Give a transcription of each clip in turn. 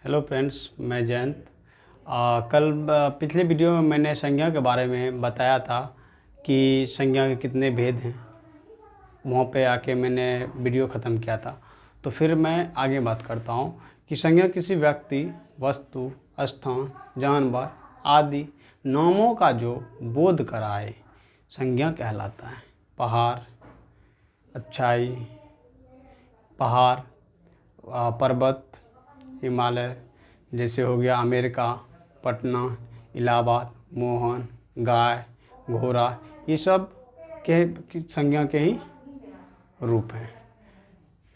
Hello friends, मैं जयंत। कल पिछले वीडियो में मैंने संज्ञा के बारे में बताया था कि संज्ञा के कितने भेद हैं। वहाँ पे आके मैंने वीडियो ख़त्म किया था, तो फिर मैं आगे बात करता हूँ कि संज्ञा किसी व्यक्ति, वस्तु, स्थान, जानवर आदि नामों का जो बोध कराए संज्ञा कहलाता है। पहाड़, अच्छाई, पहाड़, पर्वत, हिमालय, जैसे हो गया अमेरिका, पटना, इलाहाबाद, मोहन, गाय, घोड़ा, ये सब की संज्ञा के ही रूप हैं।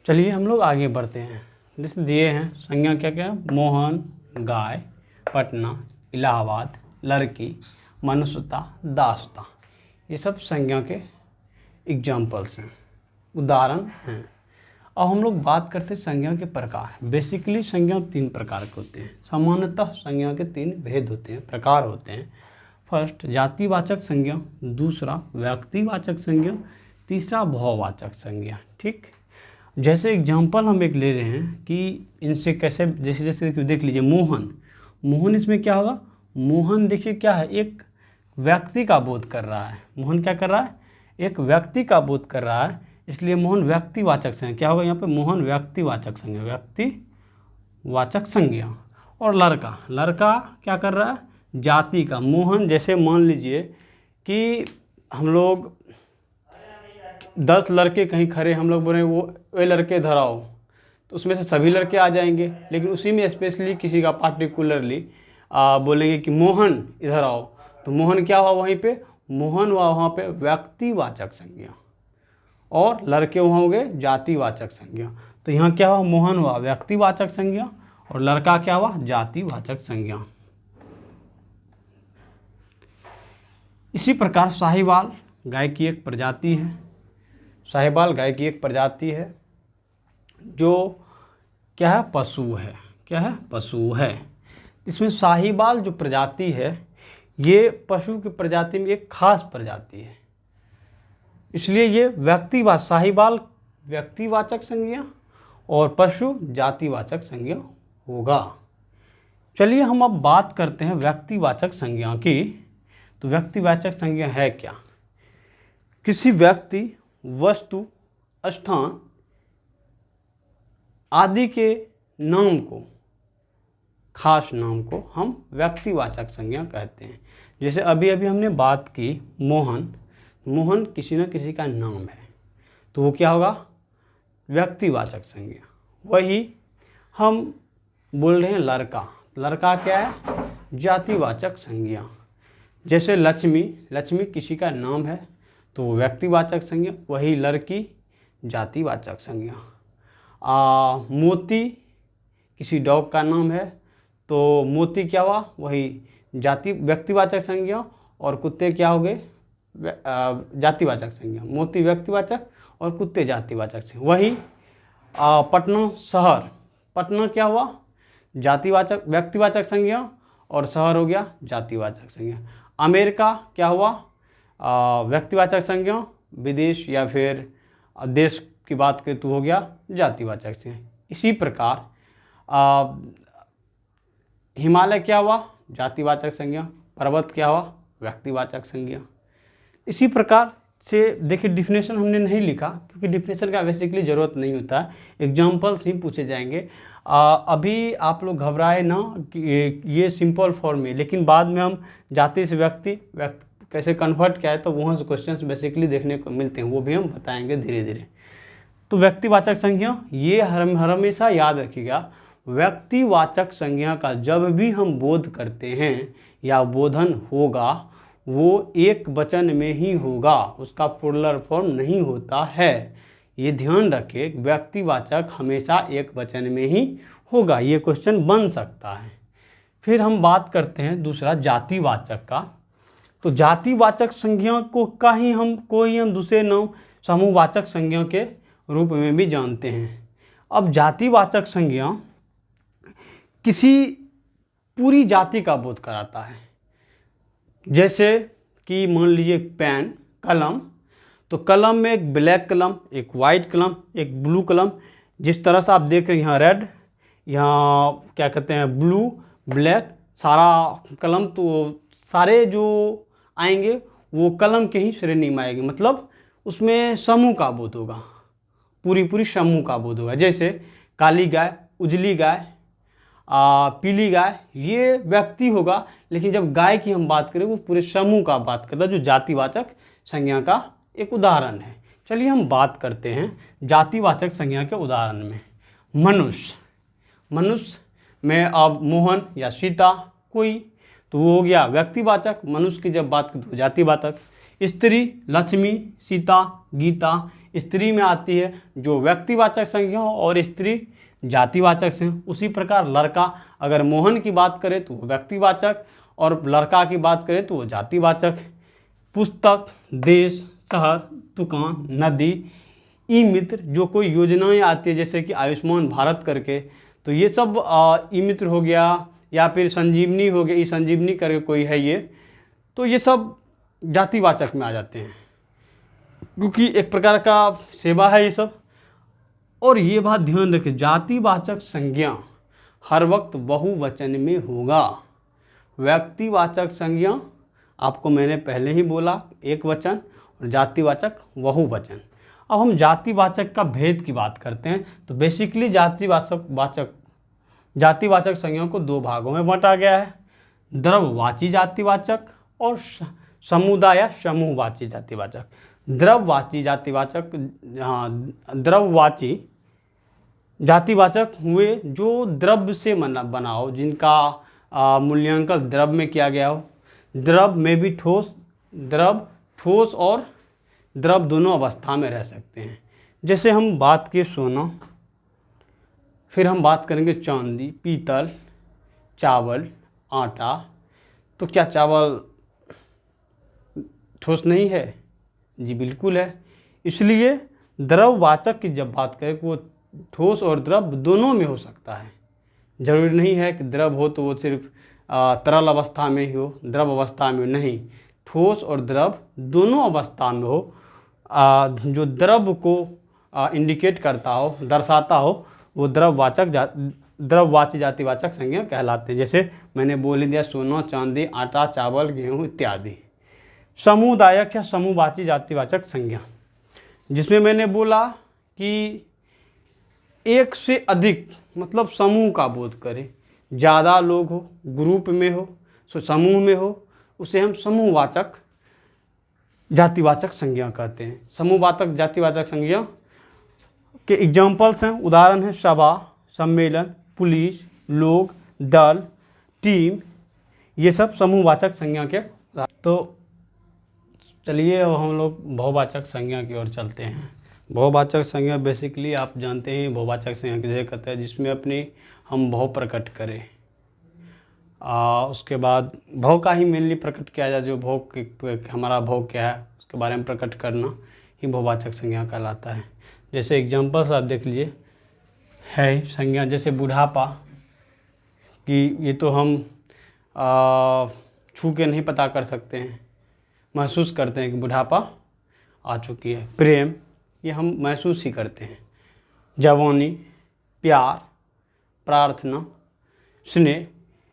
चलिए हम लोग आगे बढ़ते हैं। जैसे दिए हैं संज्ञा क्या क्या? मोहन, गाय, पटना, इलाहाबाद, लड़की, मनुष्यता, दासता, ये सब संज्ञा के एग्जाम्पल्स हैं, उदाहरण हैं। अब हम लोग बात करते हैं संज्ञा के प्रकार। बेसिकली संज्ञा 3 प्रकार के होते हैं। सामान्यतः संज्ञा के 3 भेद होते हैं, प्रकार होते हैं। फर्स्ट जातिवाचक संज्ञा, दूसरा व्यक्तिवाचक संज्ञा, तीसरा भाववाचक संज्ञा। ठीक, जैसे एग्जांपल हम एक ले रहे हैं कि इनसे कैसे, जैसे जैसे देख लीजिए मोहन। मोहन इसमें क्या होगा? मोहन देखिए क्या है, एक व्यक्ति का बोध कर रहा है। मोहन क्या कर रहा है? एक व्यक्ति का बोध कर रहा है, इसलिए मोहन व्यक्तिवाचक संज्ञा। क्या होगा यहाँ पे? मोहन व्यक्तिवाचक संज्ञा, व्यक्तिवाचक संज्ञा। और लड़का, लड़का क्या कर रहा है? जाति का। मोहन जैसे मान लीजिए कि हम लोग 10 लड़के कहीं खड़े, हम लोग बोले वो लड़के इधर आओ, तो उसमें से सभी लड़के आ जाएंगे, लेकिन उसी में स्पेशली किसी का पार्टिकुलरली बोलेंगे कि मोहन इधर आओ, तो मोहन क्या हुआ वहीं पे? मोहन हुआ वहाँ पे व्यक्तिवाचक संज्ञा, और लड़के वहाँ हो गए जातिवाचक संज्ञा। तो यहाँ क्या हुआ? मोहन हुआ व्यक्तिवाचक संज्ञा और लड़का क्या हुआ? जातिवाचक संज्ञा। इसी प्रकार साहिवाल गाय की एक प्रजाति है। साहिवाल गाय की एक प्रजाति है जो क्या है? पशु है। क्या है? पशु है। इसमें साहिवाल जो प्रजाति है, ये पशु की प्रजाति में एक खास प्रजाति है, इसलिए ये व्यक्तिवाचक, साहिवाल व्यक्तिवाचक संज्ञा और पशु जातिवाचक संज्ञा होगा। चलिए हम अब बात करते हैं व्यक्तिवाचक संज्ञा की। तो व्यक्तिवाचक संज्ञा है क्या? किसी व्यक्ति, वस्तु, स्थान आदि के नाम को, खास नाम को हम व्यक्तिवाचक संज्ञा कहते हैं। जैसे अभी अभी हमने बात की मोहन। मोहन किसी न किसी का नाम है, तो वो क्या होगा? व्यक्तिवाचक संज्ञा। वही हम बोल रहे हैं लड़का। लड़का क्या है? जातिवाचक संज्ञा। जैसे लक्ष्मी, लक्ष्मी किसी का नाम है, तो वो व्यक्तिवाचक संज्ञा। वही लड़की जातिवाचक संज्ञा। मोती किसी डॉग का नाम है, तो मोती क्या हुआ? वही व्यक्तिवाचक संज्ञा, और कुत्ते क्या हो गए? जातिवाचक संज्ञा। मोती व्यक्तिवाचक और कुत्ते जातिवाचक संज्ञा। वही पटना शहर, पटना क्या हुआ? जातिवाचक व्यक्तिवाचक संज्ञा, और शहर हो गया जातिवाचक संज्ञा। अमेरिका क्या हुआ? व्यक्तिवाचक संज्ञा। विदेश या फिर देश की बात करें तो हो गया जातिवाचक संज्ञा। इसी प्रकार हिमालय क्या हुआ? जातिवाचक संज्ञा। पर्वत क्या हुआ? व्यक्तिवाचक संज्ञा। इसी प्रकार से देखिए, डिफिनेशन हमने नहीं लिखा क्योंकि डिफिनेशन का बेसिकली ज़रूरत नहीं होता है, एग्जाम्पल्स ही पूछे जाएंगे। अभी आप लोग घबराए ना कि ये सिंपल फॉर्म है, लेकिन बाद में हम जाति से व्यक्ति कैसे कन्वर्ट किया है, तो वहाँ से क्वेश्चंस बेसिकली देखने को मिलते हैं, वो भी हम बताएंगे धीरे धीरे। तो व्यक्तिवाचक संज्ञा ये हमेशा याद रखिएगा, व्यक्तिवाचक संज्ञा का जब भी हम बोध करते हैं या बोधन होगा, वो एक वचन में ही होगा, उसका प्लुरल फॉर्म नहीं होता है। ये ध्यान रखें, व्यक्तिवाचक हमेशा एक वचन में ही होगा। ये क्वेश्चन बन सकता है। फिर हम बात करते हैं दूसरा जातिवाचक का। तो जातिवाचक संज्ञा को ही हम दूसरे नाम समूहवाचक संज्ञा के रूप में भी जानते हैं। अब जातिवाचक संज्ञा किसी पूरी जाति का बोध कराता है। जैसे कि मान लीजिए पेन, कलम, तो कलम में एक ब्लैक कलम, एक वाइट कलम, एक ब्लू कलम, जिस तरह से आप देख रहे हैं यहाँ रेड, यहाँ क्या कहते हैं ब्लू ब्लैक, सारा कलम तो सारे जो आएंगे वो कलम के ही श्रेणी में आएंगे, मतलब उसमें समूह का बोध होगा, पूरी समूह का बोध होगा। जैसे काली गाय, उजली गाय, पीली गाय, ये व्यक्ति होगा, लेकिन जब गाय की हम बात करें वो पूरे समूह का बात करता है, जो जातिवाचक संज्ञा का एक उदाहरण है। चलिए हम बात करते हैं जातिवाचक संज्ञा के उदाहरण में। मनुष्य, मनुष्य में अब मोहन या सीता कोई, तो वो हो गया व्यक्तिवाचक। मनुष्य की जब बात करें तो जातिवाचक। स्त्री लक्ष्मी, सीता, गीता स्त्री में आती है, जो व्यक्तिवाचक संज्ञा हो, और स्त्री जातिवाचक से। उसी प्रकार लड़का, अगर मोहन की बात करें तो वो व्यक्तिवाचक, और लड़का की बात करें तो वो जातिवाचक। पुस्तक, देश, शहर, दुकान, नदी, ई मित्र, जो कोई योजनाएं आती है जैसे कि आयुष्मान भारत करके, तो ये सब ई मित्र हो गया, या फिर संजीवनी हो गया, ई संजीवनी करके कोई है ये, तो ये सब जातिवाचक में आ जाते हैं, क्योंकि एक प्रकार का सेवा है ये सब। और ये बात ध्यान रखें, जातिवाचक संज्ञा हर वक्त बहुवचन में होगा। व्यक्तिवाचक संज्ञा आपको मैंने पहले ही बोला एक वचन, और जातिवाचक बहुवचन। अब हम जातिवाचक का भेद की बात करते हैं, तो बेसिकली जातिवाचक संज्ञा को दो भागों में बांटा गया है, द्रववाची जातिवाचक और समुदाय या समूहवाची जातिवाचक। द्रववाची जातिवाचक, द्रववाची जातिवाचक हुए जो द्रव्य से बना हो, जिनका मूल्यांकन द्रव में किया गया हो। द्रव में भी ठोस, ठोस और द्रव दोनों अवस्था में रह सकते हैं। जैसे हम बात किए सोना, फिर हम बात करेंगे चांदी, पीतल, चावल, आटा। तो क्या चावल ठोस नहीं है? जी बिल्कुल है। इसलिए द्रववाचक की जब बात करें वो ठोस और द्रव दोनों में हो सकता है। जरूरी नहीं है कि द्रव हो तो वो सिर्फ तरल अवस्था में ही हो, द्रव अवस्था में नहीं, ठोस और द्रव दोनों अवस्था में हो। जो द्रव को इंडिकेट करता हो, दर्शाता हो, वो द्रववाची जातिवाचक संज्ञा कहलाते हैं। जैसे मैंने बोल दिया सोना, चांदी, आटा, चावल, गेहूँ इत्यादि। समुदायक या समूहवाची जातिवाचक संज्ञा, जिसमें मैंने बोला कि एक से अधिक, मतलब समूह का बोध करे, ज़्यादा लोग हो, ग्रुप में हो, समूह में हो, उसे हम समूहवाचक जातिवाचक संज्ञा कहते हैं। समूहवाचक जातिवाचक संज्ञा के एग्जाम्पल्स हैं, उदाहरण हैं सभा, सम्मेलन, पुलिस, लोग, दल, टीम, ये सब समूहवाचक संज्ञा के। तो चलिए अब हम लोग बहुवाचक संज्ञा की ओर चलते हैं। बहुवाचक संज्ञा बेसिकली आप जानते हैं बहुवाचक संज्ञा किसे कहते हैं, जिसमें अपनी हम भाव प्रकट करें। उसके बाद भाव का ही मेनली प्रकट किया जाए, जो भाव हमारा भाव क्या है उसके बारे में प्रकट करना ही बहुवाचक संज्ञा कहलाता है। जैसे एग्जांपल्स आप देख लीजिए है संज्ञा, जैसे बुढ़ापा, कि ये तो हम छू के नहीं पता कर सकते हैं, महसूस करते हैं कि बुढ़ापा आ चुकी है। प्रेम, ये हम महसूस ही करते हैं। जवानी, प्यार, प्रार्थना, स्नेह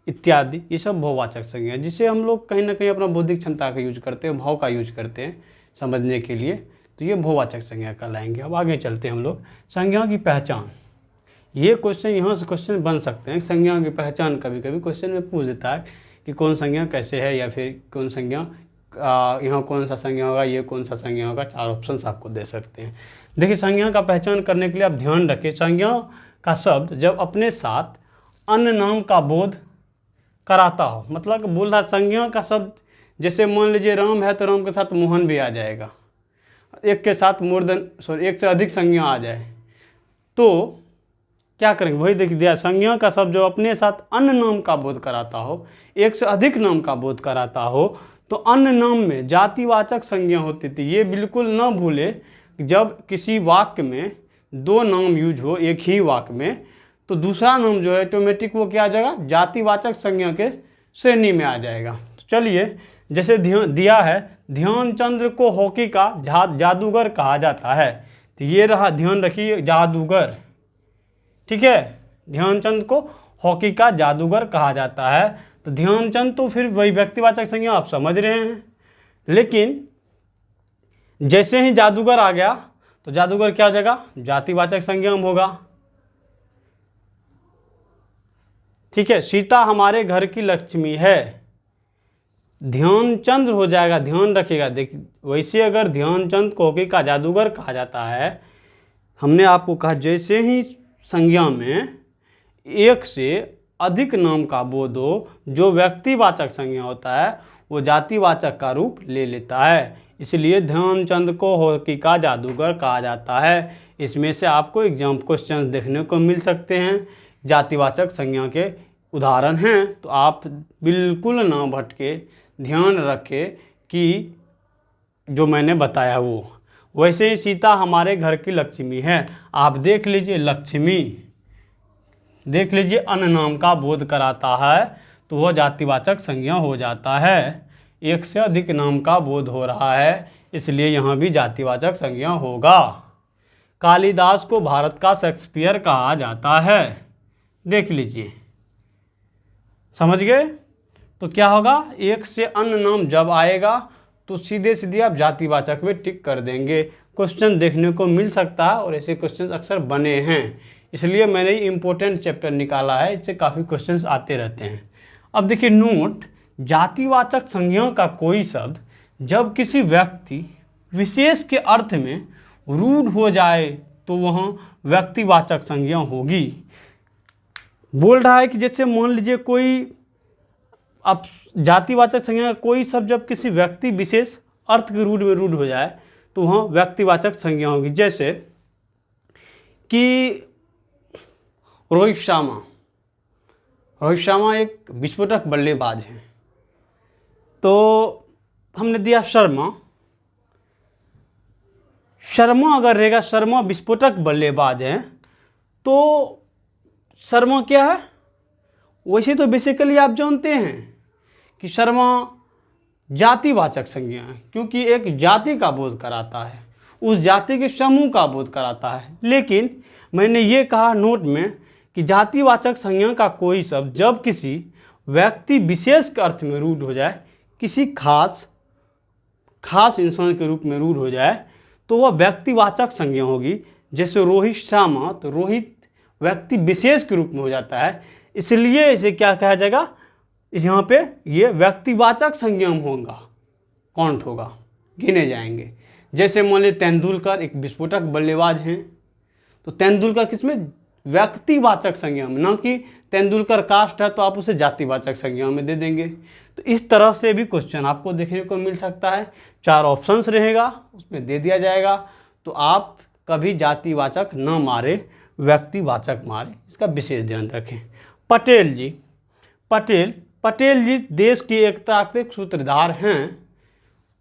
इत्यादि, ये सब बहुवाचक संज्ञा है, जिसे हम लोग कहीं ना कहीं अपना बौद्धिक क्षमता का यूज करते हैं, भाव का यूज करते हैं समझने के लिए, तो ये बहुवाचक संज्ञा कहलाएंगे। अब आगे चलते हैं हम लोग संज्ञा की पहचान। ये क्वेश्चन यहाँ से क्वेश्चन बन सकते हैं, संज्ञा की पहचान कभी कभी क्वेश्चन में पूछ देता है कि कौन संज्ञा कैसे है, या फिर कौन संज्ञा यहाँ कौन सा संज्ञा होगा, ये कौन सा संज्ञा होगा, 4 ऑप्शंस आपको दे सकते हैं। देखिए संज्ञा का पहचान करने के लिए आप ध्यान रखें, संज्ञा का शब्द जब अपने साथ अन्य नाम का बोध कराता हो, मतलब बोल रहा संज्ञा का शब्द, जैसे मान लीजिए राम है तो राम के साथ मोहन भी आ जाएगा, एक के साथ एक से अधिक संज्ञा आ जाए तो क्या करेंगे, वही देख दिया, संज्ञा का शब्द जो अपने साथ अन्य नाम का बोध कराता हो, एक से अधिक नाम का बोध कराता हो, तो अन्य नाम में जातिवाचक संज्ञा होती थी। ये बिल्कुल न भूले, जब किसी वाक्य में 2 नाम यूज हो एक ही वाक्य में, तो दूसरा नाम जो है ऑटोमेटिक वो क्या आ जाएगा, जातिवाचक संज्ञा के श्रेणी में आ जाएगा। तो चलिए, जैसे दिया है ध्यानचंद्र को हॉकी का जादूगर कहा जाता है, तो ये रहा, ध्यान रखिए जादूगर, ठीक है, ध्यानचंद को हॉकी का जादूगर कहा जाता है। तो ध्यानचंद तो फिर वही व्यक्तिवाचक संज्ञा आप समझ रहे हैं, लेकिन जैसे ही जादूगर आ गया तो जादूगर क्या हो जाएगा, जातिवाचक संज्ञा होगा। ठीक है, सीता हमारे घर की लक्ष्मी है, ध्यानचंद हो जाएगा, ध्यान रखिएगा। देखिए वैसे अगर ध्यानचंद को हॉकी का जादूगर कहा जाता है, हमने आपको कहा जैसे ही संज्ञा में एक से अधिक नाम का बोध हो, जो व्यक्तिवाचक संज्ञा होता है वो जातिवाचक का रूप ले लेता है, इसलिए ध्यानचंद को हॉकी का जादूगर कहा जाता है। इसमें से आपको एग्जाम क्वेश्चन देखने को मिल सकते हैं, जातिवाचक संज्ञा के उदाहरण हैं। तो आप बिल्कुल ना भटके, ध्यान रखें कि जो मैंने बताया वो। वैसे ही सीता हमारे घर की लक्ष्मी है, आप देख लीजिए लक्ष्मी, देख लीजिए अन्न नाम का बोध कराता है तो वह जातिवाचक संज्ञा हो जाता है। एक से अधिक नाम का बोध हो रहा है, इसलिए यहाँ भी जातिवाचक संज्ञा होगा। कालिदास को भारत का शेक्सपियर कहा जाता है, देख लीजिए, समझ गए। तो क्या होगा, एक से अन्य नाम जब आएगा तो सीधे सीधे आप जातिवाचक में टिक कर देंगे। क्वेश्चन देखने को मिल सकता है और ऐसे क्वेश्चन अक्सर बने हैं, इसलिए मैंने इम्पोर्टेंट चैप्टर निकाला है, इससे काफ़ी क्वेश्चंस आते रहते हैं। अब देखिए नोट, जातिवाचक संज्ञा का कोई शब्द जब किसी व्यक्ति विशेष के अर्थ में रूढ़ हो जाए तो वह व्यक्तिवाचक संज्ञा होगी। बोल रहा है कि जैसे मान लीजिए कोई, अब जातिवाचक संज्ञा का कोई शब्द जब किसी व्यक्ति विशेष अर्थ के रूढ़ में रूढ़ हो जाए तो वह व्यक्तिवाचक संज्ञा होगी। जैसे कि रोहित शर्मा एक विस्फोटक बल्लेबाज हैं, तो हमने दिया शर्मा अगर रहेगा, शर्मा विस्फोटक बल्लेबाज हैं, तो शर्मा क्या है, वैसे तो बेसिकली आप जानते हैं कि शर्मा जातिवाचक संज्ञा है, क्योंकि एक जाति का बोध कराता है, उस जाति के समूह का बोध कराता है। लेकिन मैंने ये कहा नोट में कि जातिवाचक संज्ञा का कोई शब्द जब किसी व्यक्ति विशेष के अर्थ में रूढ़ हो जाए, किसी खास इंसान के रूप में रूढ़ हो जाए, तो वह व्यक्तिवाचक संज्ञा होगी। जैसे रोहित शर्मा, तो रोहित व्यक्ति विशेष के रूप में हो जाता है, इसलिए इसे क्या कहा जाएगा, यहाँ पे ये व्यक्तिवाचक संज्ञा होगा, काउंट होगा, गिने जाएंगे। जैसे मान लीजिए तेंदुलकर एक विस्फोटक बल्लेबाज हैं, तो तेंदुलकर किसमें, व्यक्तिवाचक संज्ञा में, ना कि तेंदुलकर कास्ट है तो आप उसे जातिवाचक संज्ञा में दे देंगे। तो इस तरह से भी क्वेश्चन आपको देखने को मिल सकता है। 4 ऑप्शंस रहेगा, उसमें दे दिया जाएगा, तो आप कभी जातिवाचक न मारे, व्यक्तिवाचक मारे, इसका विशेष ध्यान रखें। पटेल जी देश की एकता के सूत्रधार हैं।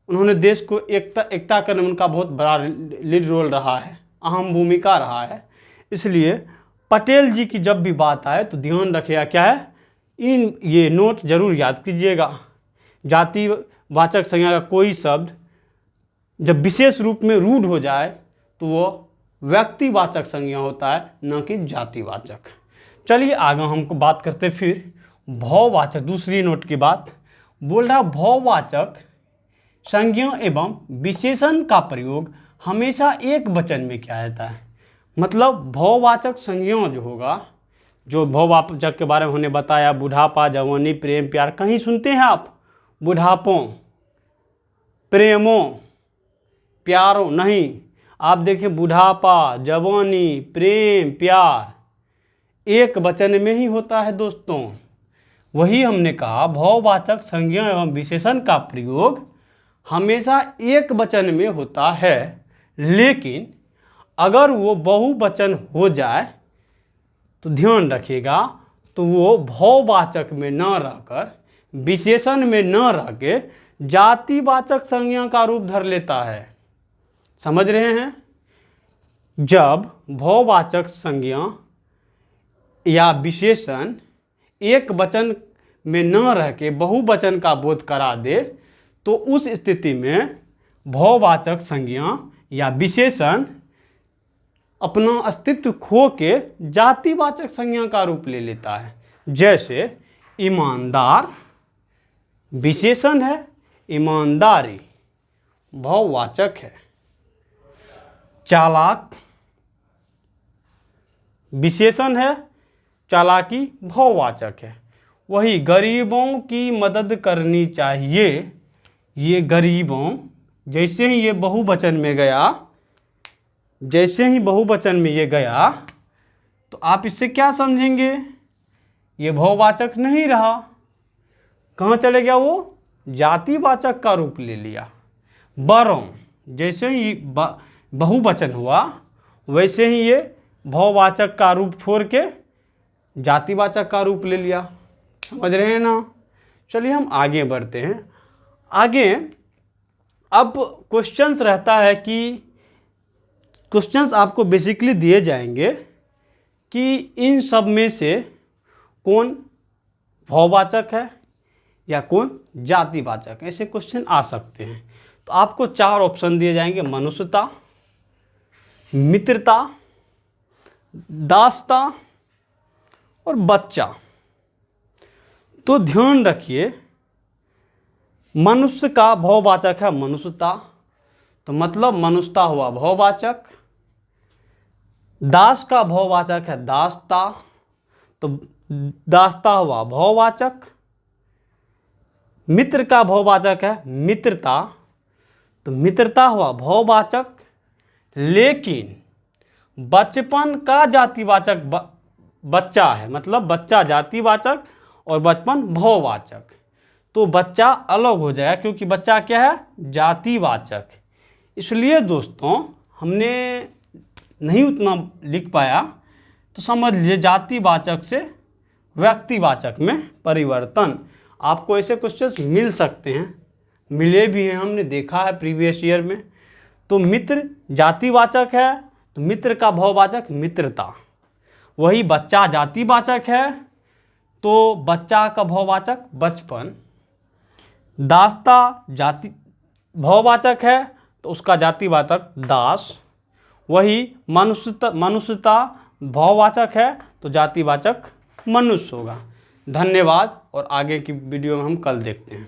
उन्होंने देश को एकता करने में उनका बहुत बड़ा लीड रोल रहा है, अहम भूमिका रहा है। इसलिए पटेल जी की जब भी बात आए तो ध्यान रखिएगा क्या है, ये नोट जरूर याद कीजिएगा। जातिवाचक संज्ञा का कोई शब्द जब विशेष रूप में रूढ़ हो जाए तो वो व्यक्तिवाचक संज्ञा होता है, न कि जातिवाचक। चलिए आगे हमको बात करते फिर भाववाचक, दूसरी नोट की बात बोल रहा, भाववाचक संज्ञा एवं विशेषण का प्रयोग हमेशा एक वचन में किया जाता है। मतलब भाववाचक संज्ञा जो होगा, जो भाववाचक के बारे में हमने बताया, बुढ़ापा, जवानी, प्रेम, प्यार, कहीं सुनते हैं आप बुढ़ापों, प्रेमों, प्यारों, नहीं। आप देखें बुढ़ापा, जवानी, प्रेम, प्यार एक वचन में ही होता है दोस्तों। वही हमने कहा भाववाचक संज्ञा एवं विशेषण का प्रयोग हमेशा एक वचन में होता है, लेकिन अगर वो बहुवचन हो जाए तो ध्यान रखिएगा, तो वो भाववाचक में न रहकर, विशेषण में न रह के जातिवाचक संज्ञा का रूप धर लेता है। समझ रहे हैं? जब भाववाचक संज्ञा या विशेषण एक वचन में न रह के बहुवचन का बोध करा दे, तो उस स्थिति में भाववाचक संज्ञा या विशेषण अपना अस्तित्व खो के जातिवाचक संज्ञा का रूप ले लेता है। जैसे ईमानदार विशेषण है, ईमानदारी भाववाचक है। चालाक विशेषण है, चालाकी भाववाचक है। वही गरीबों की मदद करनी चाहिए, ये गरीबों, जैसे ही ये बहुवचन में गया, जैसे ही बहुवचन में ये गया तो आप इससे क्या समझेंगे, ये भाववाचक नहीं रहा, कहाँ चले गया, वो जातिवाचक का रूप ले लिया। बरों, जैसे ही बहुवचन हुआ वैसे ही ये भाववाचक का रूप छोड़ के जातिवाचक का रूप ले लिया। समझ रहे हैं ना। चलिए हम आगे बढ़ते हैं। आगे अब क्वेश्चंस रहता है कि क्वेश्चंस आपको बेसिकली दिए जाएंगे कि इन सब में से कौन भाववाचक है या कौन जातिवाचक है, ऐसे क्वेश्चन आ सकते हैं। तो आपको 4 ऑप्शन दिए जाएंगे, मनुष्यता, मित्रता, दासता और बच्चा। तो ध्यान रखिए, मनुष्य का भाववाचक है मनुष्यता, तो मतलब मनुष्यता हुआ भाववाचक। दास का भाववाचक है दासता, तो दासता हुआ भाववाचक। मित्र का भाववाचक है मित्रता, तो मित्रता हुआ भाववाचक। लेकिन बचपन का जातिवाचक बच्चा है, मतलब बच्चा जातिवाचक और बचपन भाववाचक, तो बच्चा अलग हो जाएगा क्योंकि बच्चा क्या है, जातिवाचक। इसलिए दोस्तों हमने नहीं उतना लिख पाया, तो समझ लीजिए जातिवाचक से व्यक्तिवाचक में परिवर्तन। आपको ऐसे क्वेश्चंस मिल सकते हैं, मिले भी हैं, हमने देखा है प्रीवियस ईयर में। तो मित्र जातिवाचक है, तो मित्र का भाववाचक मित्रता। वही बच्चा जातिवाचक है, तो बच्चा का भाववाचक बचपन। दासता जाति भाववाचक है, तो उसका जातिवाचक दास। वही मनुष्यता भाववाचक है, तो जातिवाचक मनुष्य होगा। धन्यवाद, और आगे की वीडियो में हम कल देखते हैं।